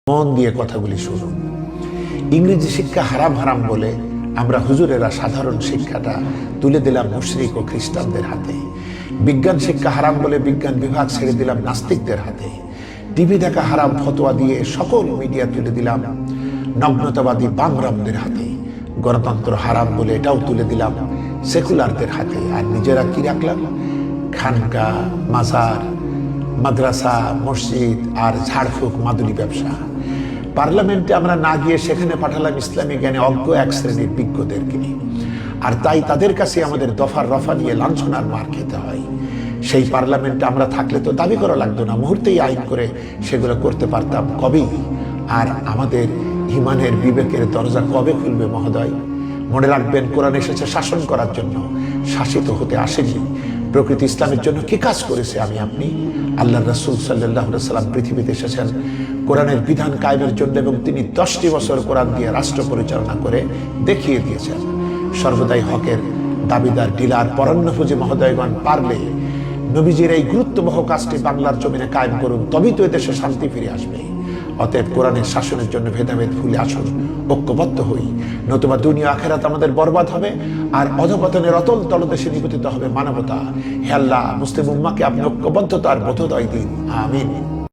মন দিয়ে কথাগুলি শুনুন। ইংরেজি শিক্ষা হারাম হারাম বলে আমরা হুজুরেরা সাধারণ শিক্ষাটা তুলে দিলাম মুশরিক ও খ্রিস্টানদের হাতে। বিজ্ঞান শিক্ষা হারাম বলে বিজ্ঞান বিভাগ ছেড়ে দিলাম নাস্তিকদের হাতে। টিভি দেখা হারাম ফতোয়া দিয়ে সকল মিডিয়া তুলে দিলাম নগ্নতাবাদী বামরামদের হাতে। গণতন্ত্র হারাম বলে এটাও তুলে দিলাম সেকুলারদের হাতে। আর নিজেরা কি রাখলাম? খানকা, মাজার, মাদ্রাসা, মসজিদ আর ঝাড়ফুঁক মাদুলি ব্যবসা। পার্লামেন্টে আমরা না গিয়ে সেখানে পাঠালাম ইসলামী জ্ঞানে অজ্ঞ এক শ্রেণীর বিজ্ঞদেরকে। আর তাই তাদের কাছে আমাদের দফার রফা নিয়ে লাঞ্ছনার মার খেতে হয়। সেই পার্লামেন্টে আমরা থাকলে তো দাবি করা লাগতো না, মুহূর্তেই আইন করে সেগুলো করতে পারতাম কবেই। আর আমাদের ইমানের বিবেকের দরজা কবে খুলবে মহোদয়? মনে রাখবেন, কোরআন এসেছে শাসন করার জন্য, শাসিত হতে আসেনি। প্রকৃতি ইসলামের জন্য কি কাজ করেছে আমি আপনি? আল্লাহ রাসূল সাল্লাল্লাহু আলাইহি সাল্লাম পৃথিবীতে এসেছেন কোরআনের বিধান কায়েমের জন্য, এবং তিনি 10টি বছর কোরআন দিয়ে রাষ্ট্র পরিচালনা করে দেখিয়ে দিয়েছেন। সর্বদাই হকের দাবিদার ডিলার পরান্নভোজী মহোদয়গণ, পারলে নবীজির এই গুরুত্ববহ কাজটি বাংলার জমিনে কায়েম করুন, তবেই তো এদেশে শান্তি ফিরে আসবে। অতএব কোরআনের শাসনের জন্য ভেদাভেদ ভুলে আসুন, ঐক্যবদ্ধ হই, নতুবা দুনিয়া আখেরাত আমাদের বরবাদ হবে আর অধপতনের অতল তলদেশে নিপতিত হবে মানবতা। হে আল্লাহ, মুসলিম উম্মাহকে আপনি ঐক্যবদ্ধতার বোধোদয় দিন। আমিন।